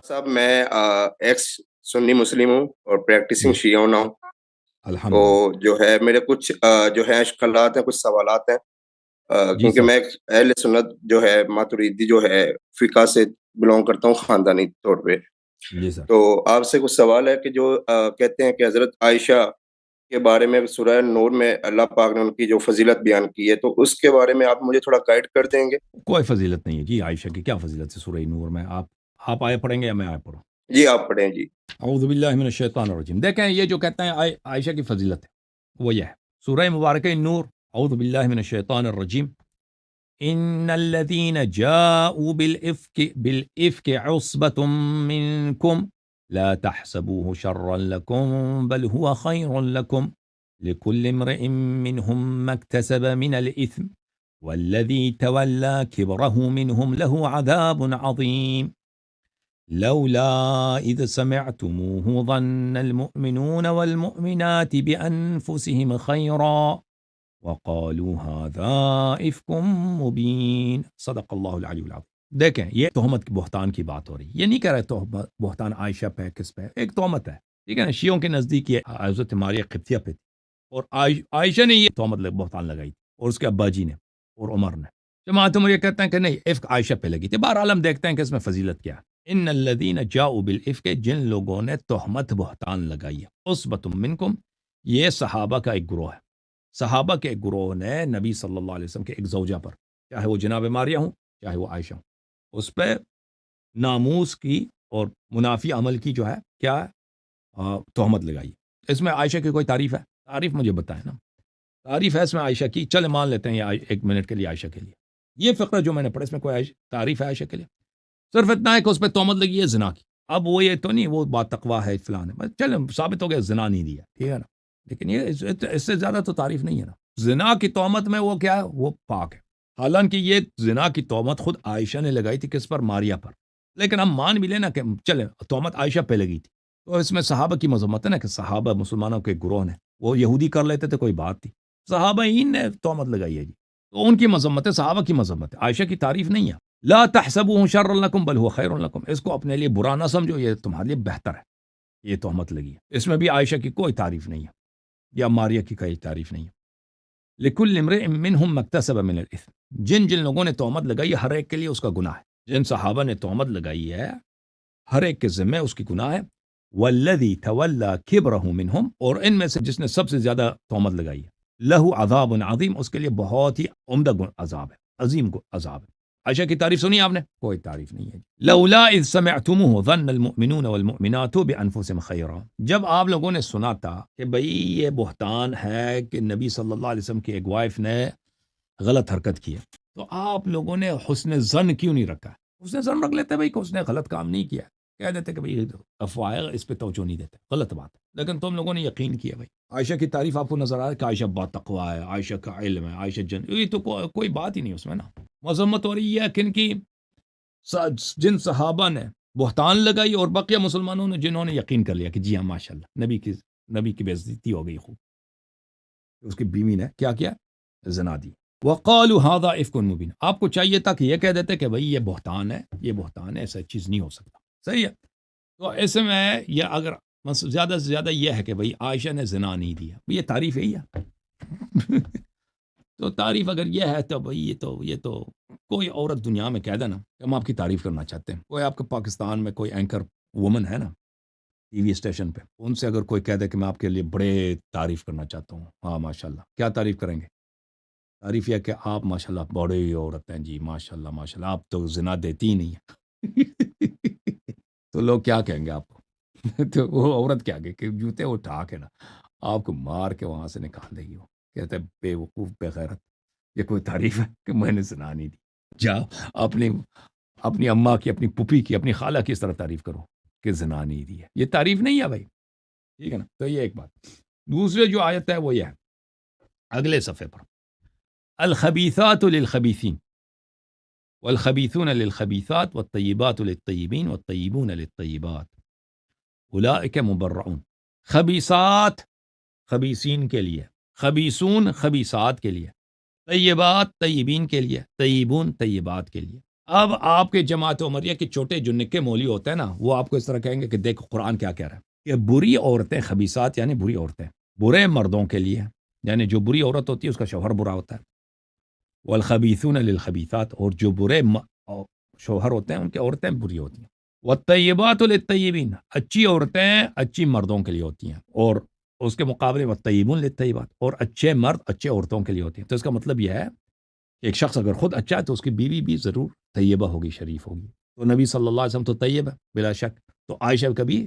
صاحب میں ایکس سنی مسلم ہوں اور پریکٹسنگ جی شیعہ نہ ہوں. تو الحمدللہ. جو ہے میرے کچھ جو ہے اشکالات ہیں، کچھ سوالات ہیں، جی کیونکہ سر. میں ایک اہل سنت جو ہے ماتریدی جو ہے فقہ سے بلونگ کرتا ہوں خاندانی طور پہ. جی سر. تو آپ سے کچھ سوال ہے کہ جو کہتے ہیں کہ حضرت عائشہ کے بارے میں سورہ نور میں اللہ پاک نے ان کی جو فضیلت بیان کی ہے، تو اس کے بارے میں آپ مجھے تھوڑا گائیڈ کر دیں گے؟ کوئی فضیلت نہیں ہے جی عائشہ کی. کیا فضیلت ہے سورہ نور میں؟ آپ آئے پڑھیں گے یا میں آئے پڑھوں؟ جی آپ پڑھیں جی. اعوذ باللہ من الشیطان الرجیم. دیکھیں یہ جو کہتے ہیں عائشہ کی فضیلت ہے وہ یہ ہے. سورہ مبارکہ نور. اعوذ باللہ من الشیطان الرجیم. ان الذين جاءوا بالافك عصبة منكم لا تحسبوه شرا لكم بل هو خير لكم لكل امرئ منهم ما اكتسب من الاثم والذي تولى كبره منهم له عذاب عظيم لولا إذ سمعتموه ظن المؤمنون والمؤمنات بأنفسهم خيرا وقالوا هذا إفك مبين صدق اللہ العلی العظیم. دیکھیں یہ تہمت کی بہتان کی بات ہو رہی ہے. یہ نہیں کہہ رہے تہمت بہتان عائشہ پہ کس پہ. ایک تہمت ہے ٹھیک ہے نا. شیعوں کے نزدیک یہ حضرت ماریہ قبطیہ پہ تھی اور عائشہ نے یہ تہمت بہتان لگائی تھی اور اس کے ابا جی نے اور عمر نے. جماعت عمر یہ کہتے ہیں کہ نہیں افک عائشہ پہ لگی تھی. بہرحال ہم دیکھتے ہیں کہ اس میں فضیلت کیا ہے. ان الذین جاؤوا بالافک جن لوگوں نے تہمت بہتان لگائی ہے عصبۃ منکم یہ صحابہ کا ایک گروہ ہے. صحابہ کے ایک گروہ نے نبی صلی اللہ علیہ وسلم کے ایک زوجہ پر چاہے وہ جناب ماریہ ہوں چاہے وہ عائشہ ہوں اس پہ ناموس کی اور منافی عمل کی جو ہے کیا تہمت لگائی. اس میں عائشہ کی کوئی تعریف ہے؟ تعریف مجھے بتائیں نا. تعریف ہے اس میں عائشہ کی. چلے مان لیتے ہیں یہ ایک منٹ کے لیے عائشہ کے لیے. یہ فقرہ جو میں نے پڑھا اس میں کوئی تعریف ہے عائشہ کے لیے؟ صرف اتنا ہے کہ اس پہ تہمت لگی ہے زنا کی. اب وہ یہ تو نہیں وہ بات تقویٰ ہے فلان ہے. چلے ثابت ہو گیا زنا نہیں دیا ٹھیک ہے نا. لیکن یہ اس سے زیادہ تو تعریف نہیں ہے نا. زنا کی تہمت میں وہ کیا ہے وہ پاک ہے. حالانکہ یہ زنا کی تہمت خود عائشہ نے لگائی تھی کس پر؟ ماریہ پر. لیکن ہم مان بھی لینا کہ چلے تہمت عائشہ پہ لگی تھی تو اس میں صحابہ کی مذمت ہے نا کہ صحابہ مسلمانوں کے گروہ نے وہ یہودی کر لیتے تھے کوئی بات تھی. صحابہ ہی نے تہمت لگائی ہے جی تو ان کی مذمت ہے صحابہ کی مذمت ہے. عائشہ کی تعریف نہیں ہے. لا تحسبوه شر لکم بل هو خیر لکم. اس کو اپنے لیے برا نہ سمجھو یہ تمہارے لیے بہتر ہے. یہ تہمت لگی ہے. اس میں بھی عائشہ کی کوئی تعریف نہیں ہے یا ماریہ کی کوئی تعریف نہیں ہے. لکل امرئ منہم ما اکتسب من الاثم جن لوگوں نے تہمت لگائی ہے ہر ایک کے لیے اس کا گناہ ہے. جن صحابہ نے تہمت لگائی ہے ہر ایک کے ذمہ اس کی گناہ ہے. والذی تولی کبرہ منہم اور ان میں سے جس نے سب سے زیادہ تہمت لگائی ہے لہ عذاب عظیم اس کے لیے بہت ہی عمدہ عذاب ہے عظیم عذاب ہے. عائشہ کی تعریف سنی آپ نے؟ کوئی تعریف نہیں ہے. لولا اذ سمعتموه ظن المؤمنون والمؤمنات بانفسهم خیرا جب آپ لوگوں نے سنا تھا کہ بھئی یہ بہتان ہے کہ نبی صلی اللہ علیہ وسلم کی ایک وائف نے غلط حرکت کی ہے تو آپ لوگوں نے حسن ظن کیوں نہیں رکھا؟ حسن ظن رکھ لیتے بھئی کہ اس نے غلط کام نہیں کیا. کہہ دیتے کہ بھئی افواہ ہے اس پہ توجہ نہیں دیتے غلط بات ہے. لیکن تم لوگوں نے یقین کیا. بھئی عائشہ کی تعریف آپ کو نظر آ رہا ہے کہ عائشہ با تقویٰ ہے عائشہ کا علم ہے عائشہ یہ تو کوئی بات ہی نہیں اس میں نا. مذمت ہو رہی ہے کن کی؟ جن صحابہ نے بہتان لگائی اور بقیہ مسلمانوں نے جنہوں نے یقین کر لیا کہ جی ہاں ماشاءاللہ نبی کی بے عزتی ہو گئی خوب. اس کی بیوی نے کیا کیا؟ زنا دی. وقالوا هذا افک مبین. آپ کو چاہیے تھا کہ یہ کہہ دیتے کہ بھئی یہ بہتان ہے ایسا چیز نہیں ہو سکتا. صحیح ہے. تو ایسے میں یہ اگر زیادہ سے زیادہ یہ ہے کہ بھئی عائشہ نے زنا نہیں دیا یہ تعریف ہے ہی تو تعریف اگر یہ ہے تو بھئی یہ تو کوئی عورت دنیا میں کہہ دے نا کہ ہم آپ کی تعریف کرنا چاہتے ہیں. کوئی آپ کے پاکستان میں کوئی اینکر وومن ہے نا ٹی وی اسٹیشن پہ ان سے اگر کوئی کہہ دے کہ میں آپ کے لیے بڑے تعریف کرنا چاہتا ہوں ہاں ماشاءاللہ کیا تعریف کریں گے؟ تعریف یہ کہ آپ ماشاءاللہ بڑے عورت ہیں جی ماشاءاللہ آپ تو زنا دیتی ہی نہیں ہیں تو لوگ کیا کہیں گے آپ کو تو وہ عورت کیا کہ جوتے اٹھا کے نا آپ کو مار کے وہاں سے نکال دے گی. وہ کہتے ہیں بے وقوف بے غیرت. یہ کوئی تعریف ہے کہ میں نے زنا نہیں دی؟ جا اپنی اماں کی اپنی پھوپھی کی اپنی خالہ کی اس طرح تعریف کرو کہ زنا نہیں دی ہے. یہ تعریف نہیں ہے بھائی ٹھیک ہے نا. تو یہ ایک بات. دوسرے جو آیت ہے وہ یہ ہے اگلے صفحے پر الخبیثات للخبیثین والخبیثون للخبیثات والطیبات للطیبین والطیبون للطیبات اولئک مبرعون. خبیثات خبیثین کے لیے خبیثون خبیثات کے لیے طیبات طیبین کے لیے طیبون طیبات کے لیے. اب آپ کے جماعت عمریہ کے چھوٹے جو نکے مولی ہوتے ہیں نا، وہ آپ کو اس طرح کہیں گے کہ دیکھ قرآن کیا کہہ رہا ہے کہ بری عورتیں، خبیثات یعنی بری عورتیں، برے مردوں کے لیے، یعنی جو بری عورت ہوتی ہے اس کا شوہر برا ہوتا ہے، والخبیثون للخبیثات، اور جو برے شوہر ہوتے ہیں ان کی عورتیں بری ہوتی ہیں، والطیبات للطیبین، اچھی عورتیں اچھی مردوں کے لیے ہوتی ہیں، اور اس کے مقابلے والطیبون للطیبات، اور اچھے مرد اچھے عورتوں کے لیے ہوتی ہیں۔ تو اس کا مطلب یہ ہے کہ ایک شخص اگر خود اچھا ہے تو اس کی بیوی بھی ضرور طیبہ ہوگی، شریف ہوگی۔ تو نبی صلی اللہ علیہ وسلم تو طیب ہے بلا شک، تو عائشہ کا بھی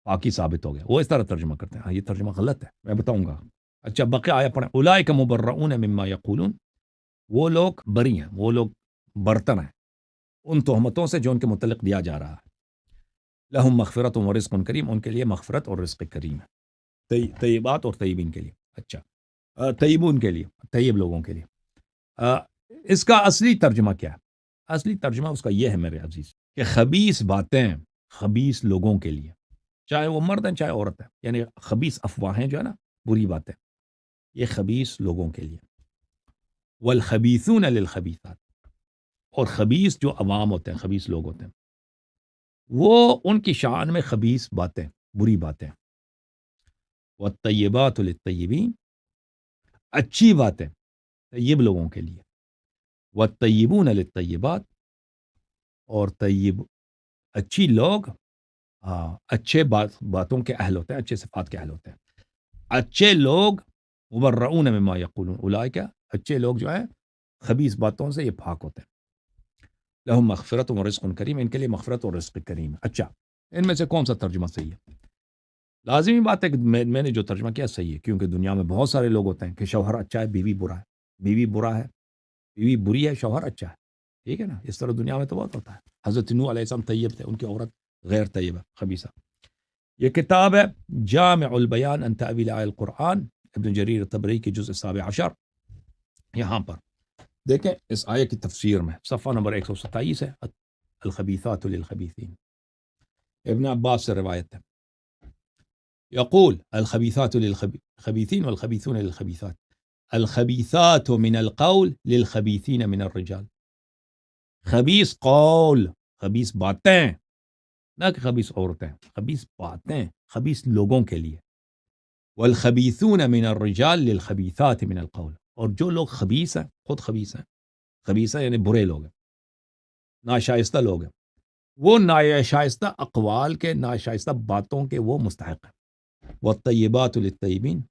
پاکی ثابت ہو گیا۔ وہ اس طرح ترجمہ کرتے ہیں، یہ ترجمہ غلط ہے، میں بتاؤں گا۔ اچھا بقیہ آیا پڑھیں، اولئک مبرؤون مما یقولون، وہ لوگ بری ہیں، وہ لوگ برتن ہیں ان تہمتوں سے جو ان کے متعلق دیا جا رہا ہے۔ لہم مغفرت و رزق کریم، ان کے لیے مغفرت اور رزق کریم ہے، طیبات اور طیبین کے لیے۔ اچھا طیبون کے لیے، طیب لوگوں کے لیے۔ اس کا اصلی ترجمہ کیا ہے؟ اصلی ترجمہ اس کا یہ ہے میرے عزیز کہ خبیث باتیں خبیث لوگوں کے لیے، چاہے وہ مرد ہیں چاہے عورت ہے، یعنی خبیث افواہیں جو ہے نا، بری باتیں، یہ خبیث لوگوں کے لیے۔ والخبیثون للخبیثات، اور خبیث جو عوام ہوتے ہیں، خبیث لوگ ہوتے ہیں، وہ ان کی شان میں خبیث باتیں، بری باتیں۔ والطیبات للطیبین، اچھی باتیں طیب لوگوں کے لیے۔ والطیبون للطیبات، اور طیب اچھی لوگ اچھے باتوں کے اہل ہوتے ہیں، اچھے صفات کے اہل ہوتے ہیں۔ اچھے لوگ مبرؤون مما یقولون، اولئک، اچھے لوگ جو ہیں خبیث باتوں سے یہ پاک ہوتے ہیں۔ لہم مغفرت و رزق کریم، ان کے لیے مغفرت اور رزق کریم ہے۔ اچھا ان میں سے کون سا ترجمہ صحیح ہے؟ لازمی بات ہے کہ میں نے جو ترجمہ کیا صحیح ہے، کیونکہ دنیا میں بہت سارے لوگ ہوتے ہیں کہ شوہر اچھا ہے بیوی برا ہے، بیوی برا ہے بیوی بری ہے شوہر اچھا ہے، ٹھیک ہے نا؟ اس طرح دنیا میں تو بہت ہوتا ہے۔ حضرت نوح علیہ السلام طیب تھے، ان کی عورت غیر طیبہ خبیثہ۔ یہ کتاب ہے جامع البیان عن تأویل آیات القرآن، ابن جریر طبری کی جزء 17، یہاں پر دیکھیں اس آیت کی تفسیر میں صفحہ نمبر 127 ہے، الخبیثات للخبیثین، ابن عباس سے روایت ہے، یقول الخبیثات للخبیثین والخبیثون للخبیثات، الخبیثات من القول للخبیثین من الرجال، خبیث قول، خبیث باتیں، نہ کہ خبیث عورتیں، خبیث باتیں خبیث لوگوں کے لیے۔ والخبیثون من الرجال للخبیثات من القول، اور جو لوگ خبیث ہیں، خود خبیث ہیں، خبیث یعنی برے لوگ ہیں، ناشائستہ لوگ ہیں، وہ ناشائستہ اقوال کے، ناشائستہ باتوں کے وہ مستحق ہیں۔ والطیبات للطیبین،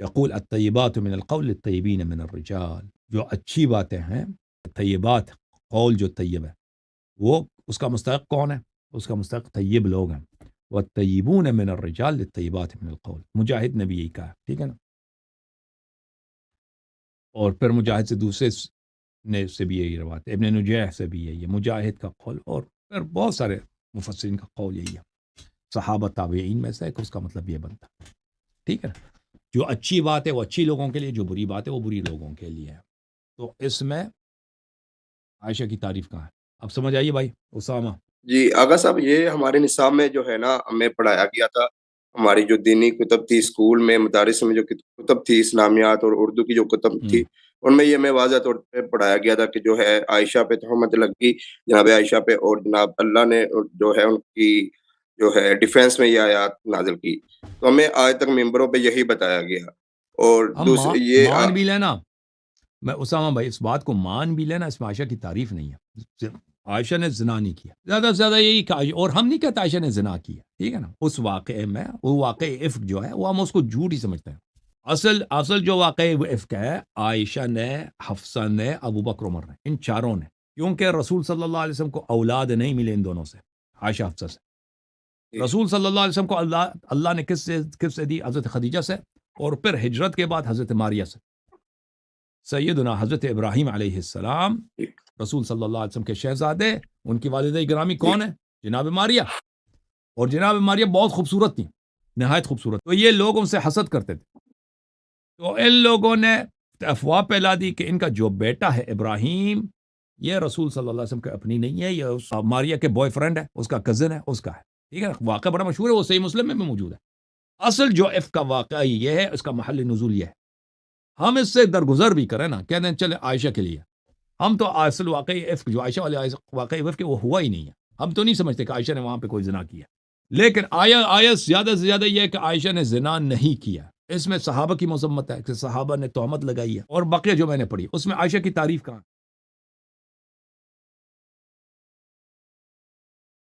یقول الطیبات من القول للطیبین من الرجال، جو اچھی باتیں ہیں، طیبات قول جو طیب ہے، وہ اس کا مستحق کون ہے؟ اس کا مستحق طیب لوگ ہیں۔ والطیبون من الرجال للطیبات من القول، مجاہد نے بھی یہی کہا، ٹھیک ہے نا؟ اور پھر مجاہد سے دوسرے نے سے بھی یہی روایت ہے، ابن نجیح سے بھی یہی ہے، مجاہد کا قول، اور پھر بہت سارے مفسرین کا قول یہی ہے، صحابہ تابعین میں سے، کہ اس کا مطلب یہ بنتا ہے، ٹھیک ہے؟ جو اچھی بات ہے وہ اچھی لوگوں کے لیے، جو بری بات ہے وہ بری لوگوں کے لیے ہے۔ تو اس میں عائشہ کی تعریف کہاں ہے؟ اب سمجھ آئیے بھائی اسامہ؟ جی آغا صاحب، یہ ہمارے نصاب میں جو ہے نا ہمیں پڑھایا گیا تھا، ہماری جو دینی کتب تھی اسکول میں مدارس میں جو کتب تھی اسلامیات اور اردو کی جو کتب تھی، ان میں یہ ہمیں واضح طور پہ پڑھایا گیا تھا کہ جو ہے عائشہ پہ تہمت لگی، جناب عائشہ پہ، اور جناب اللہ نے جو ہے ان کی جو ہے ڈیفینس میں یہ آیات نازل کی، تو ہمیں آج تک ممبروں پہ یہی بتایا گیا۔ اور ہم دوسرے یہ مان بھی لینا، میں اسامہ بھائی اس بات کو مان بھی لینا، اس میں عائشہ کی تعریف نہیں ہے، عائشہ نے زنا نہیں کیا، زیادہ سے زیادہ یہی کہا، اور ہم نہیں کہتے عائشہ نے زنا کیا، ٹھیک ہے نا؟ اس واقعے میں وہ واقعی افک جو ہے وہ ہم اس کو جھوٹ ہی سمجھتے ہیں۔ اصل جو واقعی وہ افک ہے، عائشہ نے، حفصہ نے، ابو بکر عمر نے، ان چاروں نے، کیونکہ رسول صلی اللہ علیہ وسلم کو اولاد نہیں ملے ان دونوں سے، عائشہ حفصہ سے۔ رسول صلی اللہ علیہ وسلم کو اللہ نے کس سے دی؟ حضرت خدیجہ سے، اور پھر ہجرت کے بعد حضرت ماریہ سے۔ سیدنا حضرت ابراہیم علیہ السلام رسول صلی اللہ علیہ وسلم کے شہزادے، ان کی والدہ گرامی کون ہے؟ جناب ماریہ، اور جناب ماریہ بہت خوبصورت تھی، نہایت خوبصورت، تو یہ لوگ ان سے حسد کرتے تھے، تو ان لوگوں نے افواہ پھیلا دی کہ ان کا جو بیٹا ہے ابراہیم، یہ رسول صلی اللہ علیہ وسلم کا اپنی نہیں ہے، یہ ماریہ کے بوائے فرینڈ ہے، اس کا کزن ہے، اس کا ہے، ٹھیک ہے؟ واقعہ بڑا مشہور ہے، وہ صحیح مسلم میں بھی موجود ہے۔ اصل جو افک کا واقعہ یہ ہے، اس کا محل نزول یہ ہے۔ ہم اس سے درگزر بھی کریں نا، کہتے ہیں چلے عائشہ کے لیے، ہم تو اصل واقعی عفق جو عائشہ والے واقعی عفق وہ ہوا ہی نہیں ہے. ہم تو نہیں سمجھتے کہ عائشہ نے وہاں پہ کوئی زنا کیا. لیکن آیت زیادہ سے زیادہ یہ ہے کہ عائشہ نے زنا نہیں کیا. اس میں صحابہ کی مذمت ہے کہ صحابہ نے تہمت لگائی ہے. اور بقیہ جو میں نے پڑھی اس میں عائشہ کی تعریف کہاں؟